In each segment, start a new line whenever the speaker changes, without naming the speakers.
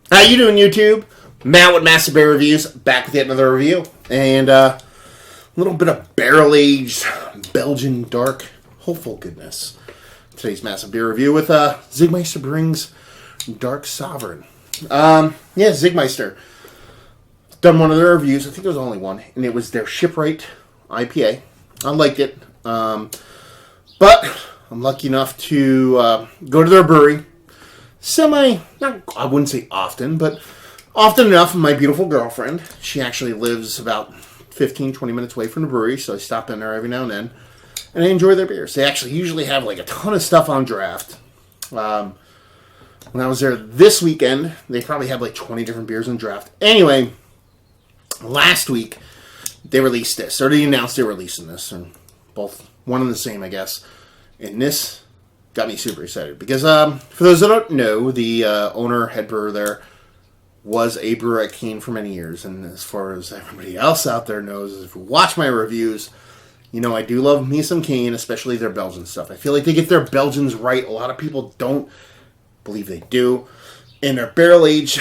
How you doing, YouTube? Matt with Massive Beer Reviews, back with yet another review. And a little bit of barrel-aged Belgian dark hopeful goodness. Today's Massive Beer Review with Czig Meister brings Dark Sovereign. Czig Meister. Done one of their reviews. I think there was only one. And it was their Shipwright IPA. I liked it. But I'm lucky enough to go to their brewery. I wouldn't say often, but often enough. My beautiful girlfriend, she actually lives about 15, 20 minutes away from the brewery, so I stop in there every now and then, and I enjoy their beers. They actually usually have like a ton of stuff on draft. When I was there this weekend, they probably have like 20 different beers on draft. Anyway, last week, they released this, or they announced they were releasing this, and both one and the same, I guess, and this got me super excited because for those that don't know, the owner, head brewer there, was a brewer at Keene for many years. And as far as everybody else out there knows, if you watch my reviews, you know I do love me some Keene, especially their Belgian stuff. I feel like they get their Belgians right. A lot of people don't believe they do. And their barrel age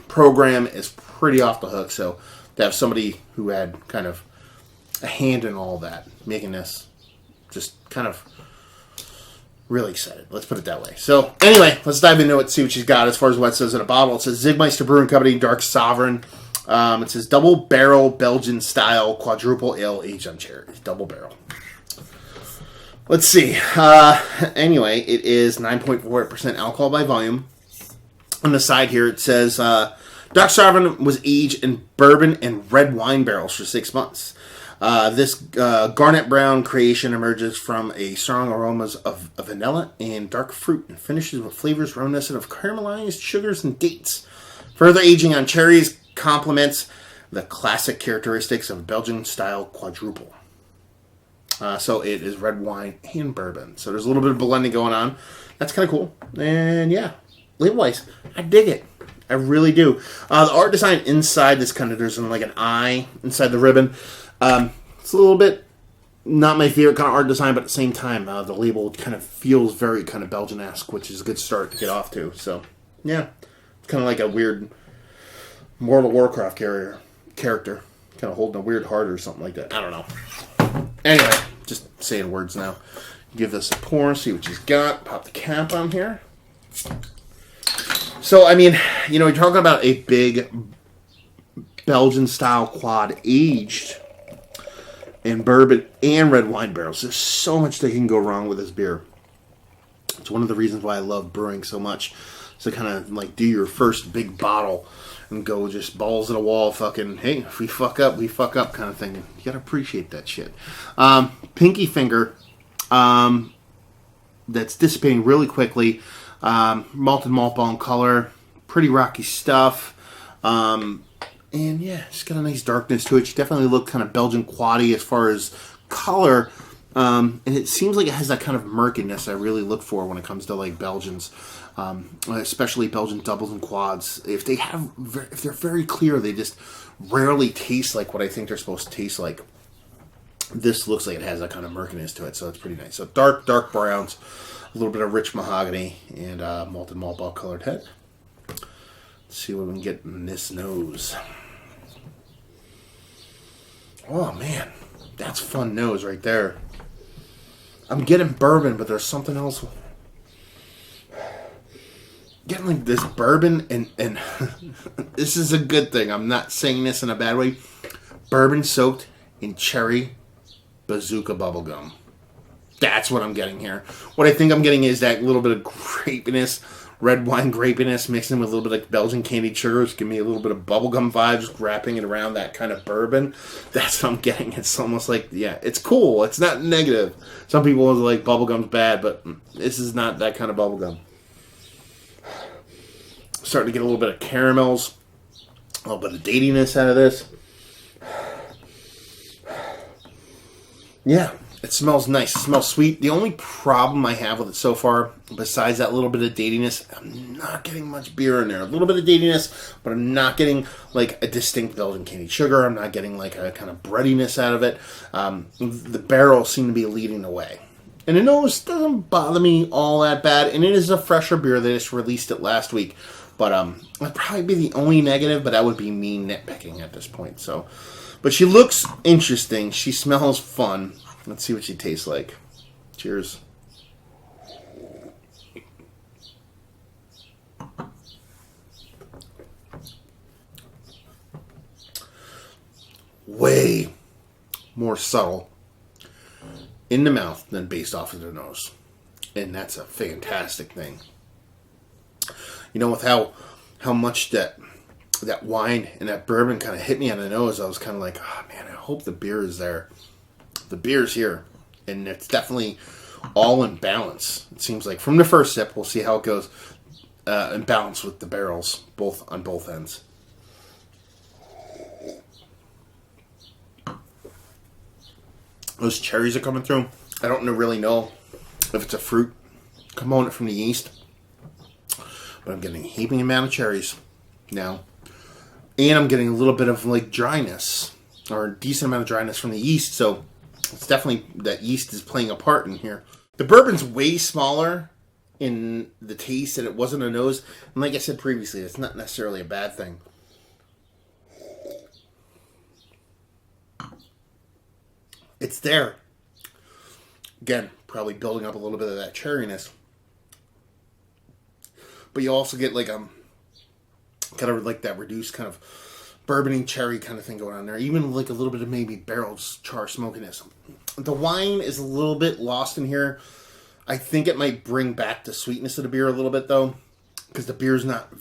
program is pretty off the hook. So to have somebody who had kind of a hand in all that, making this just kind of really excited. Let's put it that way. So, anyway, let's dive into it, see what she's got as far as what it says in a bottle. It says Czig Meister Brewing Company, Dark Sovereign. It says double barrel Belgian style quadruple ale aged on cherries. Double barrel. Let's see. Anyway, it is 9.4% alcohol by volume. On the side here, it says Dark Sovereign was aged in bourbon and red wine barrels for 6 months. This garnet brown creation emerges from a strong aromas of vanilla and dark fruit and finishes with flavors reminiscent of caramelized sugars and dates. Further aging on cherries complements the classic characteristics of Belgian-style quadruple. So it is red wine and bourbon. So there's a little bit of blending going on. That's kind of cool. And yeah, label-wise, I dig it. I really do. The art design inside this there's like an eye inside the ribbon. It's a little bit not my favorite kind of art design, but at the same time, the label kind of feels very kind of Belgian-esque, which is a good start to get off to. So, yeah, it's kind of like a weird World of Warcraft character, kind of holding a weird heart or something like that. I don't know. Anyway, just saying words now. Give this a pour, see what she's got. Pop the cap on here. So, I mean, you're talking about a big Belgian-style quad aged in bourbon and red wine barrels. There's so much that can go wrong with this beer. It's one of the reasons why I love brewing so much. So kind of like do your first big bottle and go just balls to the wall fucking, hey, if we fuck up kind of thing. You gotta appreciate that shit. Pinky finger, that's dissipating really quickly. Malted malt bone color, pretty rocky stuff. And yeah, it's got a nice darkness to it. She definitely looked kind of Belgian quaddy as far as color. And it seems like it has that kind of murkiness I really look for when it comes to like Belgians. Especially Belgian doubles and quads. If they're very clear, they just rarely taste like what I think they're supposed to taste like. This looks like it has that kind of murkiness to it, so it's pretty nice. So dark browns, a little bit of rich mahogany, and malted malt ball colored head. Let's see what we can get in this nose. Oh man, that's fun nose right there. I'm getting bourbon, but there's something else. Getting like this bourbon and this is a good thing. I'm not saying this in a bad way. Bourbon soaked in cherry bazooka bubblegum. That's what I'm getting here. What I think I'm getting is that little bit of grapiness, red wine grapiness, mixing with a little bit of Belgian candied sugars. Give me a little bit of bubblegum vibes, wrapping it around that kind of bourbon. That's what I'm getting. It's almost like, yeah, it's cool. It's not negative. Some people are like, bubblegum's bad, but this is not that kind of bubblegum. Starting to get a little bit of caramels, a little bit of datiness out of this. Yeah, it smells nice. It smells sweet. The only problem I have with it so far, besides that little bit of datiness, I'm not getting much beer in there. A little bit of datiness, but I'm not getting like a distinct Belgian candied sugar. I'm not getting like a kind of breadiness out of it. The barrels seem to be leading the way. And the nose doesn't bother me all that bad. And it is a fresher beer. They just released it last week. But that'd probably be the only negative, but that would be me nitpicking at this point. So, but she looks interesting. She smells fun. Let's see what she tastes like. Cheers. Way more subtle in the mouth than based off of the nose. And that's a fantastic thing. You know, with how much that wine and that bourbon kind of hit me on the nose, I was kind of like, oh man, I hope the beer is there. The beer's here. And it's definitely all in balance. It seems like from the first sip, we'll see how it goes in balance with the barrels, both on both ends. Those cherries are coming through. I don't really know if it's a fruit component from the yeast, but I'm getting a heaping amount of cherries now. And I'm getting a little bit of like dryness, or a decent amount of dryness from the yeast. So it's definitely that yeast is playing a part in here. The bourbon's way smaller in the taste than it was in the nose. And like I said previously, it's not necessarily a bad thing. It's there. Again, probably building up a little bit of that cherryness. But you also get like kind of like that reduced kind of bourbony cherry kind of thing going on there. Even like a little bit of maybe barrel char smokiness. The wine is a little bit lost in here. I think it might bring back the sweetness of the beer a little bit though, because the beer's not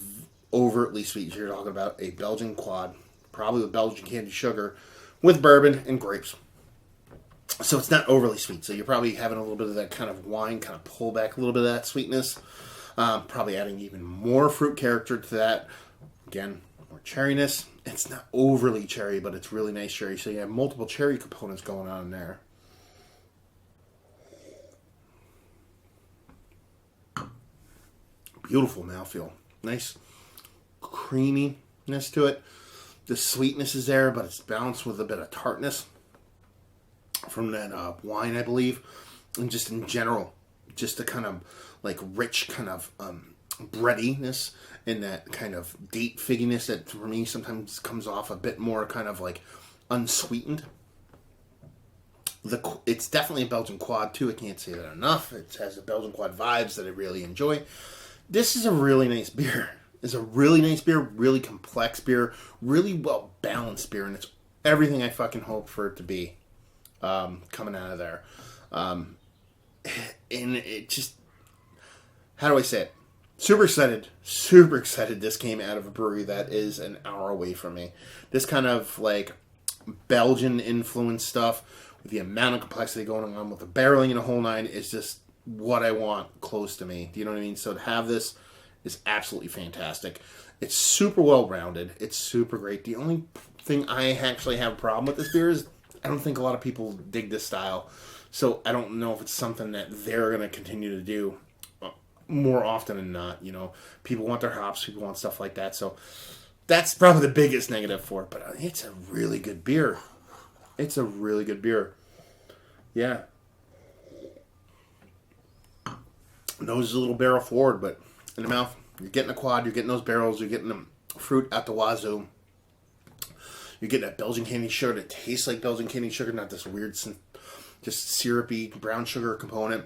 overtly sweet. You're talking about a Belgian quad, probably with Belgian candy sugar, with bourbon and grapes. So it's not overly sweet. So you're probably having a little bit of that kind of wine kind of pull back a little bit of that sweetness. Probably adding even more fruit character to that. Again, more cherryness. It's not overly cherry, but it's really nice cherry. So you have multiple cherry components going on there. Beautiful mouthfeel. Nice creaminess to it. The sweetness is there, but it's balanced with a bit of tartness from that wine, I believe. And just in general, just the kind of like rich kind of breadiness and that kind of date figginess that for me sometimes comes off a bit more kind of like unsweetened. It's definitely a Belgian quad too. I can't say that enough. It has the Belgian quad vibes that I really enjoy. This is a really nice beer. It's a really nice beer, really complex beer, really well balanced beer, and it's everything I fucking hope for it to be coming out of there. And it just, how do I say it? Super excited this came out of a brewery that is an hour away from me. This kind of like Belgian influence stuff with the amount of complexity going on with the barreling and the whole nine is just what I want close to me. Do you know what I mean? So to have this is absolutely fantastic. It's super well rounded. It's super great. The only thing I actually have a problem with this beer is I don't think a lot of people dig this style. So I don't know if it's something that they're going to continue to do more often than not. You know, people want their hops, people want stuff like that. So that's probably the biggest negative for it. But it's a really good beer. It's a really good beer. Yeah. Nose is a little barrel forward, but in the mouth, you're getting a quad, you're getting those barrels, you're getting the fruit at the wazoo. You're getting that Belgian candy sugar that tastes like Belgian candy sugar, not this weird, just syrupy brown sugar component.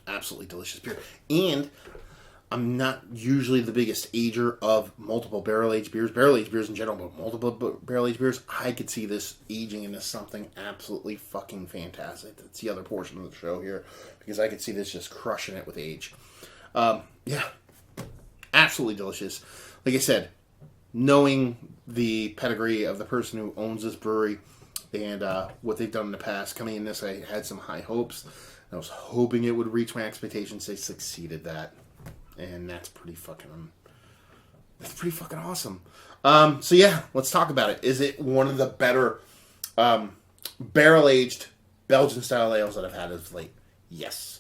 Absolutely delicious beer. And I'm not usually the biggest ager of multiple barrel-aged beers in general, but multiple barrel-aged beers. I could see this aging into something absolutely fucking fantastic. That's the other portion of the show here, because I could see this just crushing it with age. Yeah, absolutely delicious. Like I said, knowing the pedigree of the person who owns this brewery and what they've done in the past, coming in this, I had some high hopes. I was hoping it would reach my expectations. They succeeded that. And that's pretty fucking awesome. So yeah, let's talk about it. Is it one of the better barrel-aged Belgian-style ales that I've had as of late? Yes.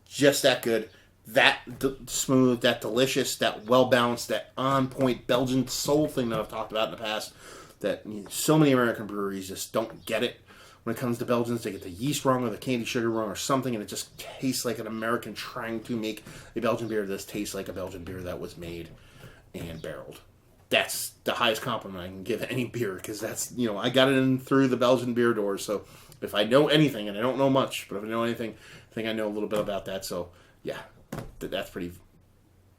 Just that good. That smooth, that delicious, that well-balanced, that on-point Belgian soul thing that I've talked about in the past that so many American breweries just don't get it when it comes to Belgians. They get the yeast wrong or the candy sugar wrong or something, and it just tastes like an American trying to make a Belgian beer. This tastes like a Belgian beer that was made and barreled. That's the highest compliment I can give any beer, because that's, I got it in through the Belgian beer doors. So if I know anything, and I don't know much, but if I know anything, I think I know a little bit about that. So yeah, that's pretty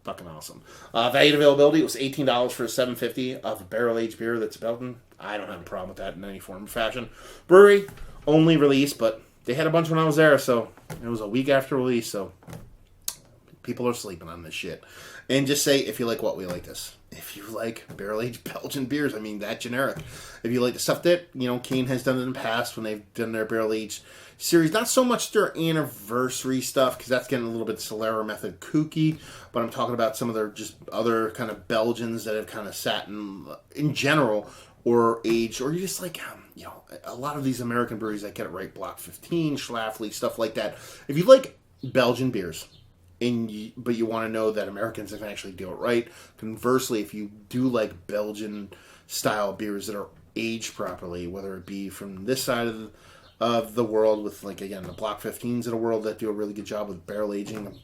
fucking awesome. Value and availability, it was $18 for a $7.50 of a barrel-aged beer that's Belgian. I don't have a problem with that in any form or fashion. Brewery, only release, but they had a bunch when I was there, so it was a week after release, so people are sleeping on this shit. And just say, if you like what we like this. If you like barrel-aged Belgian beers, I mean, that generic. If you like the stuff that, Kane has done in the past when they've done their barrel-aged series, not so much their anniversary stuff, because that's getting a little bit Solera method kooky, but I'm talking about some of their just other kind of Belgians that have kind of sat in general, or aged, or you just like, a lot of these American breweries that get it right, Block 15, Schlafly, stuff like that. If you like Belgian beers, but you want to know that Americans can actually do it right. Conversely, if you do like Belgian-style beers that are aged properly, whether it be from this side of the world with, like, again, the Block 15s of the world that do a really good job with barrel aging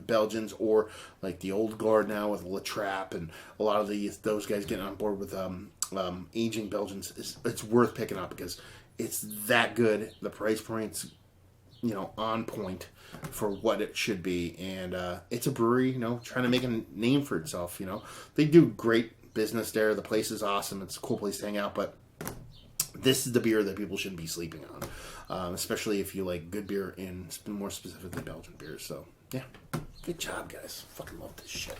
Belgians, or like the old guard now with La Trappe and a lot of those guys getting on board with aging Belgians, it's worth picking up because it's that good. The price point's on point for what it should be, and it's a brewery, trying to make a name for itself. They do great business there. The place is awesome. It's a cool place to hang out, but this is the beer that people shouldn't be sleeping on, especially if you like good beer, and more specifically Belgian beers. So yeah, good job, guys. Fucking love this shit.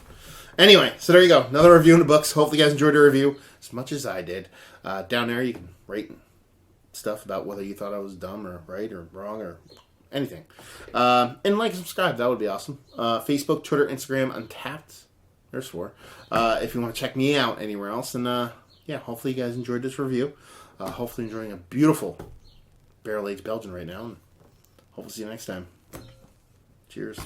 Anyway, so there you go, another review in the books. Hopefully you guys enjoyed the review as much as I did. Down there you can rate stuff about whether you thought I was dumb or right or wrong or anything. And like and subscribe. That would be awesome. Facebook, Twitter, Instagram, Untapped. There's 4. If you want to check me out anywhere else. And yeah, hopefully you guys enjoyed this review. Hopefully enjoying a beautiful barrel-aged Belgian right now. And hopefully see you next time. Cheers.